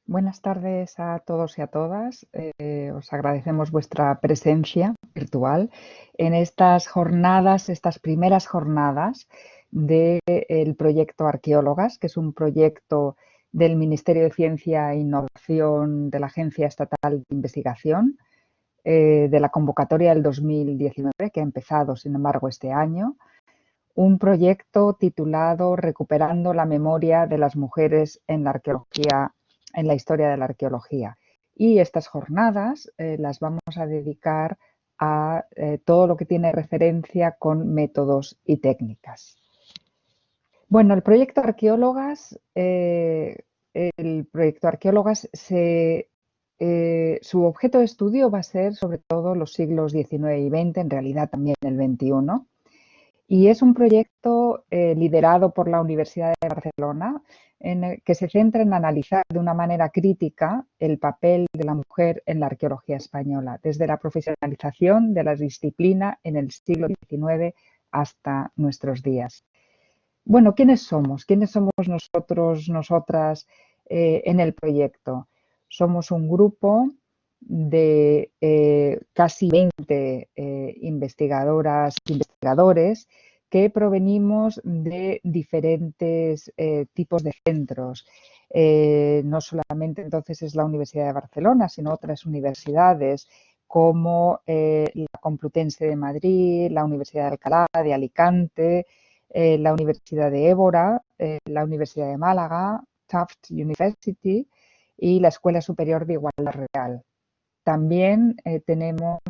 Buenas tardes a todos y a todas. Os agradecemos vuestra presencia virtual en estas jornadas, estas primeras jornadas del proyecto Arqueólogas, que es un proyecto del Ministerio de Ciencia e Innovación de la Agencia Estatal de Investigación, de la convocatoria del 2019, que ha empezado, sin embargo, este año. Un proyecto titulado Recuperando la memoria de las mujeres en la arqueología, en la historia de la arqueología. Y estas jornadas las vamos a dedicar a todo lo que tiene referencia con métodos y técnicas. Bueno, el proyecto Arqueólogas, su objeto de estudio va a ser sobre todo los siglos XIX y XX, en realidad también el XXI. Y es un proyecto liderado por la Universidad de Barcelona en el que se centra en analizar de una manera crítica el papel de la mujer en la arqueología española, desde la profesionalización de la disciplina en el siglo XIX hasta nuestros días. Bueno, ¿quiénes somos? ¿Quiénes somos nosotros, nosotras en el proyecto? Somos un grupo de casi 20 investigadoras e investigadores que provenimos de diferentes tipos de centros. No solamente entonces es la Universidad de Barcelona, sino otras universidades como la Complutense de Madrid, la Universidad de Alcalá, de Alicante, la Universidad de Évora, la Universidad de Málaga, Tufts University y la Escuela Superior de Igualdad Real. También tenemos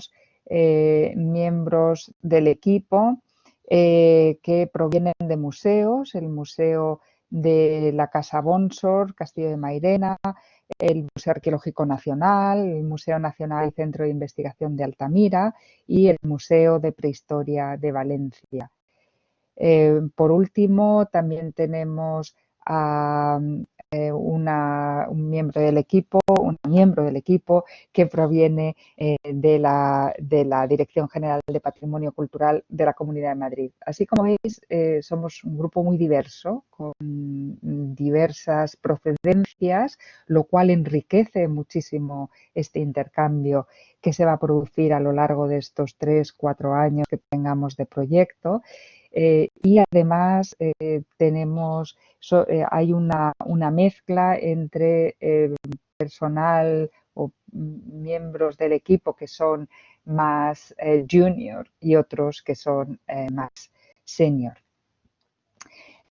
miembros del equipo que provienen de museos, el Museo de la Casa Bonsor, Castillo de Mairena, el Museo Arqueológico Nacional, el Museo Nacional y Centro de Investigación de Altamira y el Museo de Prehistoria de Valencia. Por último, también tenemos a un miembro del equipo, que proviene de la Dirección General de Patrimonio Cultural de la Comunidad de Madrid. Así como veis, somos un grupo muy diverso, con diversas procedencias, lo cual enriquece muchísimo este intercambio que se va a producir a lo largo de estos 3-4 años que tengamos de proyecto. Y además hay una mezcla entre personal o miembros del equipo que son más junior y otros que son más senior.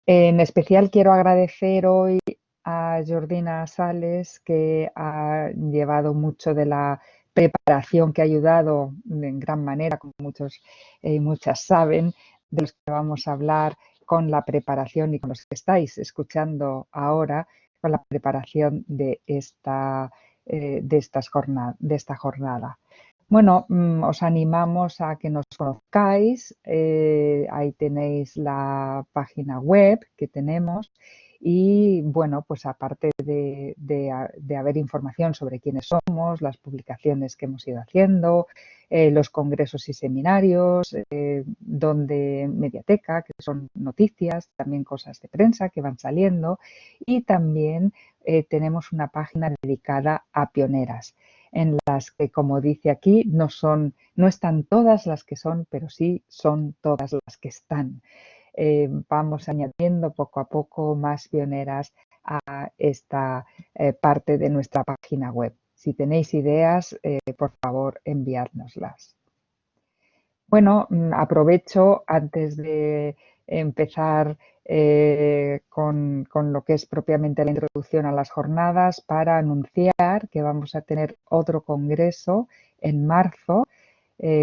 En especial quiero agradecer hoy a Jordina Sales, que ha llevado mucho de la preparación, que ha ayudado en gran manera, como muchos y muchas saben, de los que vamos a hablar, con la preparación, y con los que estáis escuchando ahora, con la preparación de esta jornada. Bueno, os animamos a que nos conozcáis. Ahí tenéis la página web que tenemos y, bueno, pues aparte de haber información sobre quiénes somos, las publicaciones que hemos ido haciendo, los congresos y seminarios, donde Mediateca, que son noticias, también cosas de prensa que van saliendo, y también tenemos una página dedicada a pioneras, en las que, como dice aquí, no están todas las que son, pero sí son todas las que están. Vamos añadiendo poco a poco más pioneras a esta parte de nuestra página web. Si tenéis ideas, por favor, enviádnoslas. Bueno, aprovecho antes de empezar con lo que es propiamente la introducción a las jornadas para anunciar que vamos a tener otro congreso en marzo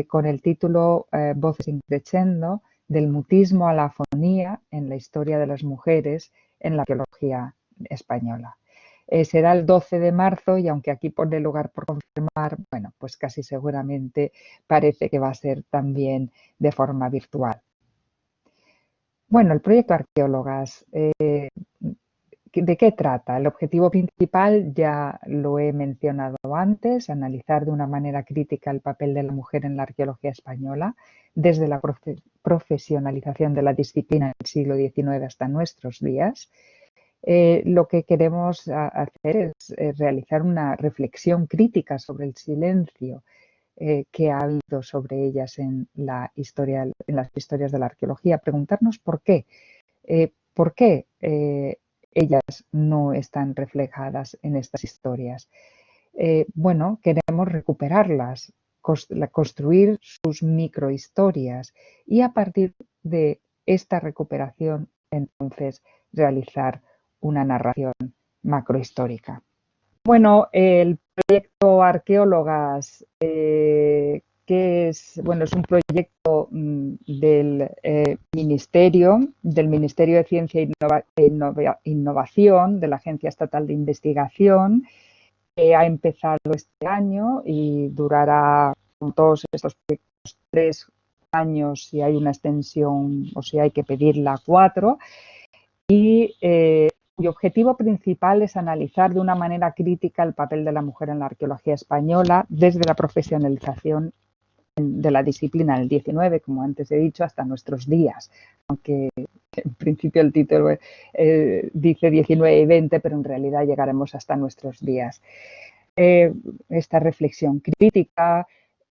con el título Voces in Crescendo, del mutismo a la afonía en la historia de las mujeres en la arqueología española. Será el 12 de marzo y aunque aquí pone lugar por confirmar, bueno, pues casi seguramente parece que va a ser también de forma virtual. Bueno, el proyecto Arqueólogas, ¿de qué trata? El objetivo principal ya lo he mencionado antes, analizar de una manera crítica el papel de la mujer en la arqueología española, desde la profesionalización de la disciplina en el siglo XIX hasta nuestros días. lo que queremos hacer es realizar una reflexión crítica sobre el silencio que ha habido sobre ellas en la historia, en las historias de la arqueología. Preguntarnos por qué ellas no están reflejadas en estas historias. Bueno, queremos recuperarlas, construir sus microhistorias y a partir de esta recuperación, entonces, realizar una narración macrohistórica. Bueno, el proyecto Arqueólogas, que es, bueno, es un proyecto del Ministerio de Ciencia e Innovación, de la Agencia Estatal de Investigación, que ha empezado este año y durará con todos estos proyectos 3 años si hay una extensión o si hay que pedirla 4. Y cuyo objetivo principal es analizar de una manera crítica el papel de la mujer en la arqueología española desde la profesionalización de la disciplina del 19, como antes he dicho, hasta nuestros días, aunque en principio el título dice 19 y 20, pero en realidad llegaremos hasta nuestros días. Esta reflexión crítica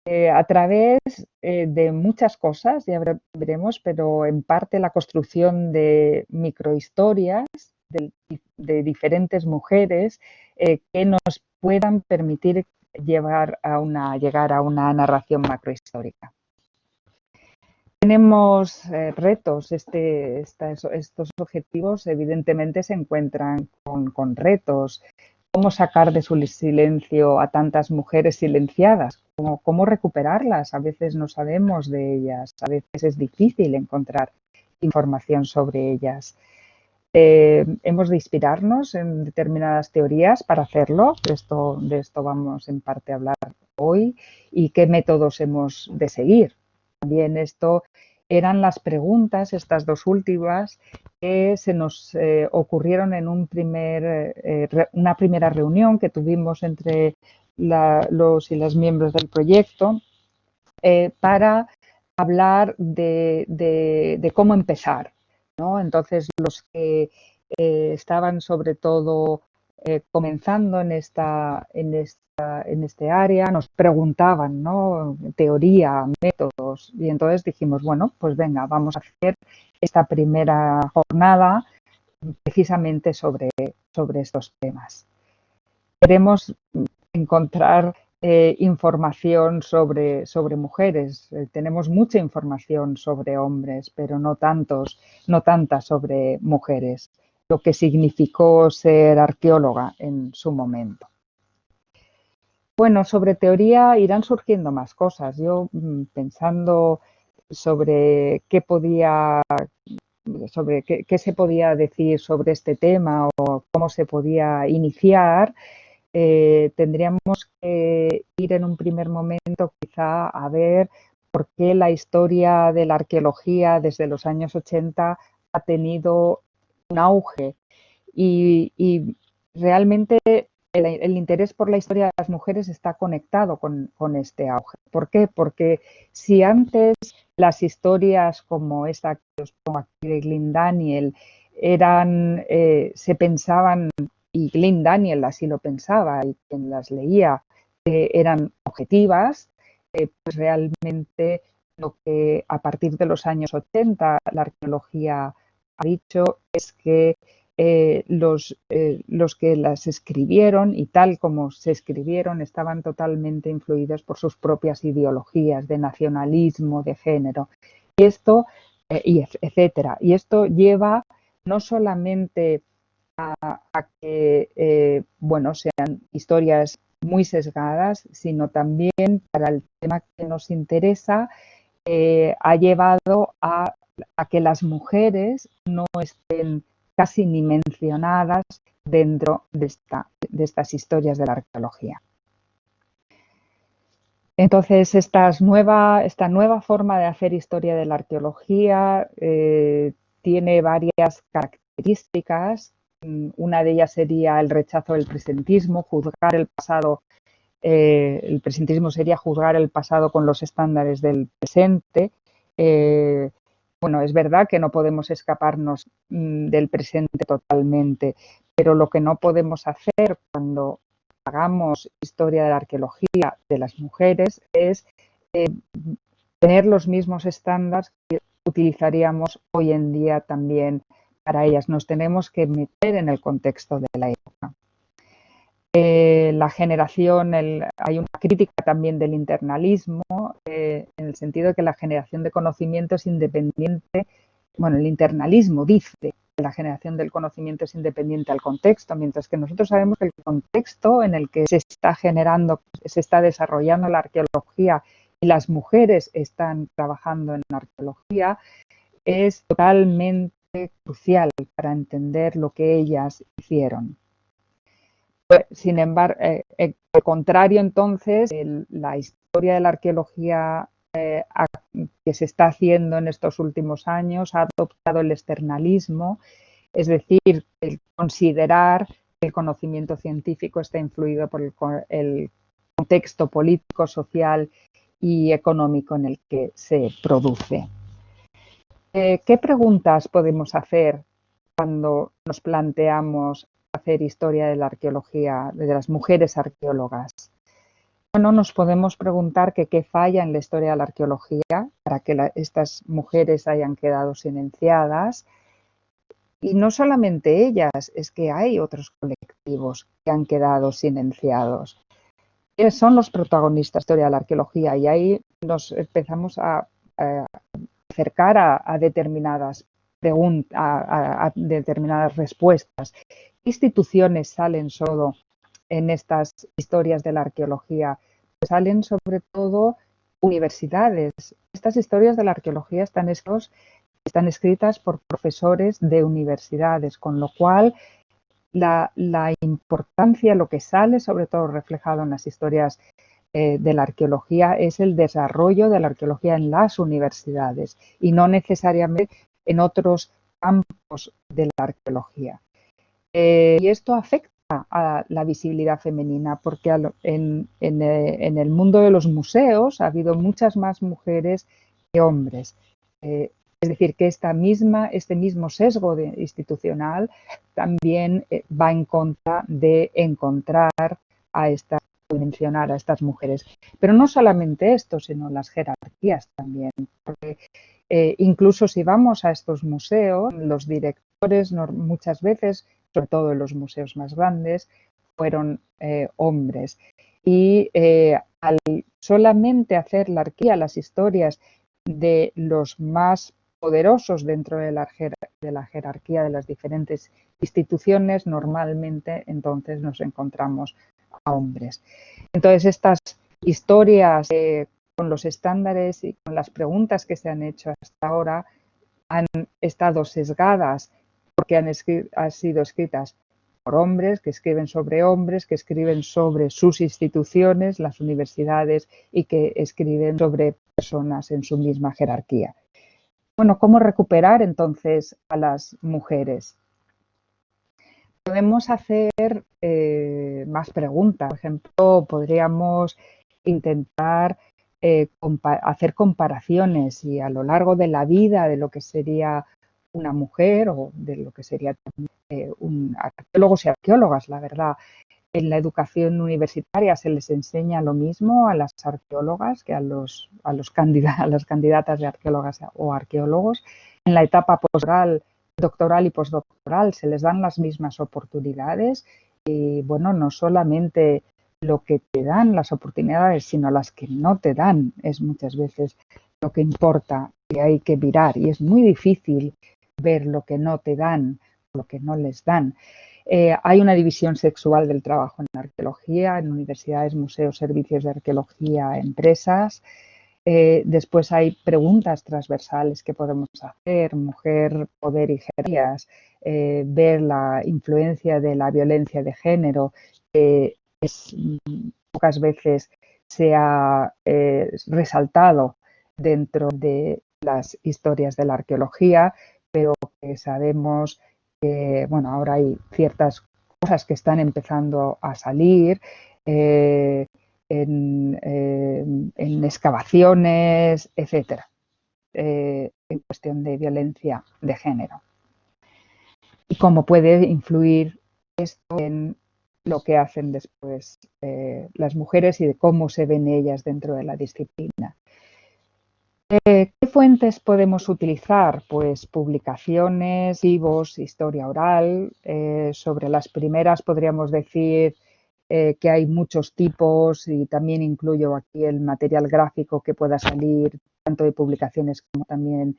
a través de muchas cosas, ya veremos, pero en parte la construcción de microhistorias de diferentes mujeres que nos puedan permitir llegar a una narración macrohistórica. Tenemos retos, estos objetivos evidentemente se encuentran con retos. ¿Cómo sacar de su silencio a tantas mujeres silenciadas? ¿Cómo recuperarlas? A veces no sabemos de ellas, a veces es difícil encontrar información sobre ellas. Hemos de inspirarnos en determinadas teorías para hacerlo, de esto vamos en parte a hablar hoy, y qué métodos hemos de seguir. También esto eran las preguntas, estas dos últimas, que se nos ocurrieron en una primera reunión que tuvimos entre los y las miembros del proyecto para hablar de cómo empezar, ¿no? Entonces, los que estaban sobre todo comenzando en este área nos preguntaban, ¿no? Teoría, métodos, y entonces dijimos, bueno, pues venga, vamos a hacer esta primera jornada precisamente sobre estos temas. Queremos encontrar información sobre mujeres. Tenemos mucha información sobre hombres, pero no tanta sobre mujeres, lo que significó ser arqueóloga en su momento. Bueno, sobre teoría irán surgiendo más cosas. Yo pensando sobre qué se podía decir sobre este tema o cómo se podía iniciar, tendríamos que ir en un primer momento quizá a ver por qué la historia de la arqueología desde los años 80 ha tenido un auge y realmente el interés por la historia de las mujeres está conectado con este auge. ¿Por qué? Porque si antes las historias como esta que os pongo aquí de Glyn Daniel se pensaban, y Glyn Daniel así lo pensaba y quien las leía, eran objetivas, pues realmente lo que a partir de los años 80 la arqueología ha dicho es que los que las escribieron y tal como se escribieron estaban totalmente influidos por sus propias ideologías de nacionalismo, de género, y esto, etcétera. Y esto lleva no solamente a que sean historias muy sesgadas, sino también para el tema que nos interesa, ha llevado a que las mujeres no estén casi ni mencionadas dentro de estas historias de la arqueología. Entonces, esta nueva forma de hacer historia de la arqueología tiene varias características. Una de ellas sería el rechazo del presentismo, juzgar el pasado. El presentismo sería juzgar el pasado con los estándares del presente. bueno, es verdad que no podemos escaparnos del presente totalmente, pero lo que no podemos hacer cuando hagamos historia de la arqueología de las mujeres es tener los mismos estándares que utilizaríamos hoy en día también para ellas. Nos tenemos que meter en el contexto de la época. La generación, hay una crítica también del internalismo, en el sentido de que la generación de conocimiento es independiente. Bueno, el internalismo dice que la generación del conocimiento es independiente al contexto, mientras que nosotros sabemos que el contexto en el que se está generando, se está desarrollando la arqueología y las mujeres están trabajando en arqueología es totalmente crucial para entender lo que ellas hicieron. Sin embargo, al contrario, entonces, la historia de la arqueología que se está haciendo en estos últimos años ha adoptado el externalismo, es decir, el considerar que el conocimiento científico está influido por el contexto político, social y económico en el que se produce. ¿Qué preguntas podemos hacer cuando nos planteamos hacer historia de la arqueología, de las mujeres arqueólogas? Bueno, nos podemos preguntar que qué falla en la historia de la arqueología para que estas mujeres hayan quedado silenciadas. Y no solamente ellas, es que hay otros colectivos que han quedado silenciados. ¿Quiénes son los protagonistas de la historia de la arqueología? Y ahí nos empezamos a acercar a determinadas preguntas, a determinadas respuestas. ¿Qué instituciones salen solo en estas historias de la arqueología? Pues salen sobre todo universidades. Estas historias de la arqueología están escritas por profesores de universidades, con lo cual la importancia, lo que sale sobre todo reflejado en las historias de la arqueología es el desarrollo de la arqueología en las universidades y no necesariamente en otros campos de la arqueología. Y esto afecta a la visibilidad femenina porque en el mundo de los museos ha habido muchas más mujeres que hombres. Es decir, que este mismo sesgo institucional también va en contra de encontrar mencionar a estas mujeres. Pero no solamente esto, sino las jerarquías también. Porque incluso si vamos a estos museos, los directores muchas veces, sobre todo en los museos más grandes, fueron hombres. Y al solamente hacer la arqueología, las historias de los más poderosos dentro de la jerarquía de las diferentes instituciones, normalmente entonces nos encontramos a hombres. Entonces, estas historias con los estándares y con las preguntas que se han hecho hasta ahora han estado sesgadas porque han sido escritas por hombres, que escriben sobre sus instituciones, las universidades, y que escriben sobre personas en su misma jerarquía. Bueno, ¿cómo recuperar entonces a las mujeres? Podemos hacer más preguntas. Por ejemplo, podríamos intentar hacer comparaciones y a lo largo de la vida de lo que sería una mujer o de lo que sería arqueólogos y arqueólogas, la verdad. En la educación universitaria se les enseña lo mismo a las arqueólogas que a las candidatas de arqueólogas o arqueólogos. En la etapa doctoral y postdoctoral se les dan las mismas oportunidades y, bueno, no solamente lo que te dan las oportunidades, sino las que no te dan es muchas veces lo que importa, que hay que mirar, y es muy difícil ver lo que no te dan, lo que no les dan. Hay una división sexual del trabajo en la arqueología, en universidades, museos, servicios de arqueología, empresas. Después hay preguntas transversales que podemos hacer, mujer, poder y jerarquías, ver la influencia de la violencia de género, que pocas veces se ha resaltado dentro de las historias de la arqueología, pero que sabemos que, bueno, ahora hay ciertas cosas que están empezando a salir en excavaciones, etcétera. en cuestión de violencia de género. Y cómo puede influir esto en lo que hacen después las mujeres y de cómo se ven ellas dentro de la disciplina. ¿Qué fuentes podemos utilizar? Pues publicaciones, archivos, historia oral. Sobre las primeras podríamos decir que hay muchos tipos y también incluyo aquí el material gráfico que pueda salir tanto de publicaciones como también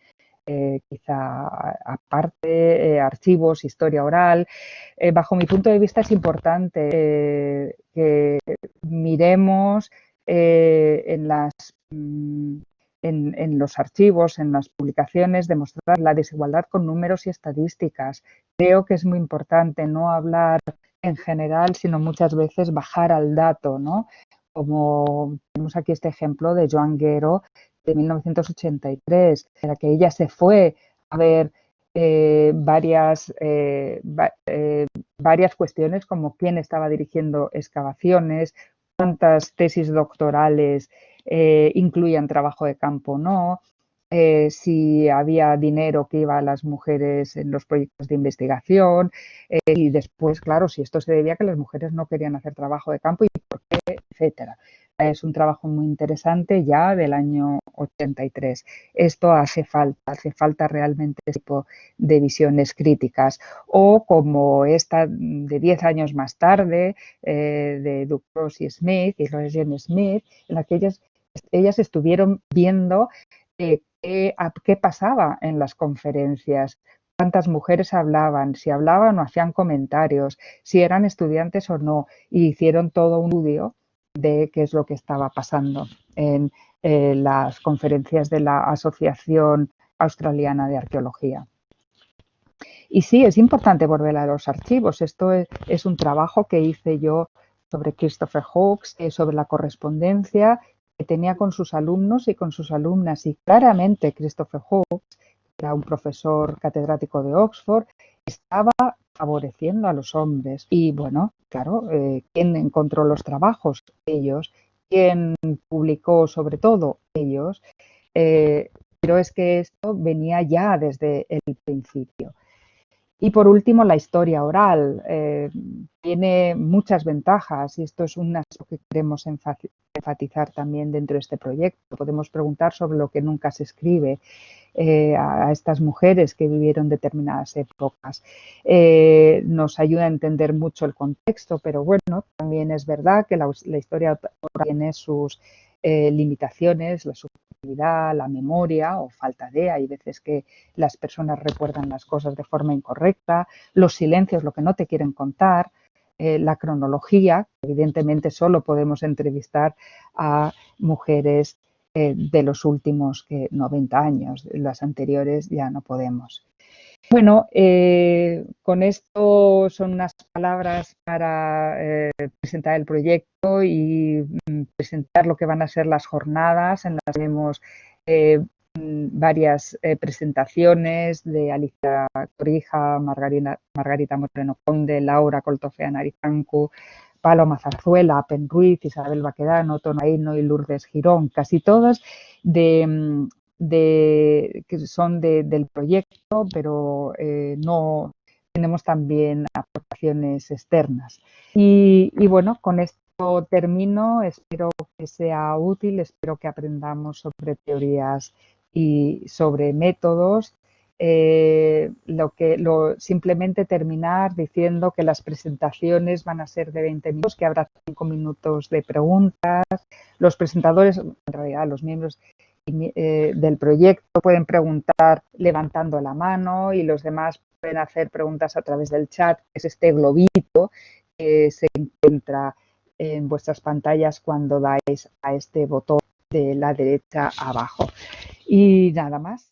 quizá aparte, archivos, historia oral. Bajo mi punto de vista es importante que miremos en los archivos, en las publicaciones, demostrar la desigualdad con números y estadísticas. Creo que es muy importante no hablar en general, sino muchas veces bajar al dato, ¿no? Como tenemos aquí este ejemplo de Joan Guero de 1983, en la que ella se fue a ver varias cuestiones como quién estaba dirigiendo excavaciones, cuántas tesis doctorales incluían trabajo de campo o no, si había dinero que iba a las mujeres en los proyectos de investigación y después, claro, si esto se debía a que las mujeres no querían hacer trabajo de campo y por qué, etcétera. Es un trabajo muy interesante ya del año 83. Esto hace falta realmente este tipo de visiones críticas. O como esta de 10 años más tarde, de Ducros y Smith y Roger Smith, en la que ellas estuvieron viendo qué pasaba en las conferencias, cuántas mujeres hablaban, si hablaban o hacían comentarios, si eran estudiantes o no, y hicieron todo un estudio de qué es lo que estaba pasando en las conferencias de la Asociación Australiana de Arqueología. Y sí, es importante volver a los archivos. Esto es un trabajo que hice yo sobre Christopher Hawkes, sobre la correspondencia que tenía con sus alumnos y con sus alumnas. Y claramente Christopher Hawkes, que era un profesor catedrático de Oxford, estaba favoreciendo a los hombres. Y bueno, claro, ¿quién encontró los trabajos? Ellos. ¿Quién publicó sobre todo? Ellos. Pero es que esto venía ya desde el principio. Y por último, la historia oral. Tiene muchas ventajas y esto es un aspecto que queremos enfatizar también dentro de este proyecto. Podemos preguntar sobre lo que nunca se escribe a estas mujeres que vivieron determinadas épocas. Nos ayuda a entender mucho el contexto, pero bueno, también es verdad que la historia oral tiene sus limitaciones, la subjetividad, la memoria o falta de. Hay veces que las personas recuerdan las cosas de forma incorrecta, los silencios, lo que no te quieren contar, la cronología. Evidentemente solo podemos entrevistar a mujeres de los últimos 90 años, las anteriores ya no podemos. Bueno, con esto son unas palabras para presentar el proyecto y presentar lo que van a ser las jornadas en las que tenemos varias presentaciones de Alicia Torija, Margarita Moreno Conde, Laura Coltofea Narizancu, Paloma Zarzuela, Pen Ruiz, Isabel Baquedano, Tonaino y Lourdes Girón, casi todas que son del proyecto, pero no tenemos también aportaciones externas. Y bueno, con esto termino, espero que sea útil, espero que aprendamos sobre teorías y sobre métodos. Simplemente terminar diciendo que las presentaciones van a ser de 20 minutos, que habrá 5 minutos de preguntas. Los presentadores, en realidad los miembros del proyecto pueden preguntar levantando la mano y los demás pueden hacer preguntas a través del chat, que es este globito que se encuentra en vuestras pantallas cuando dais a este botón de la derecha abajo. Y nada más.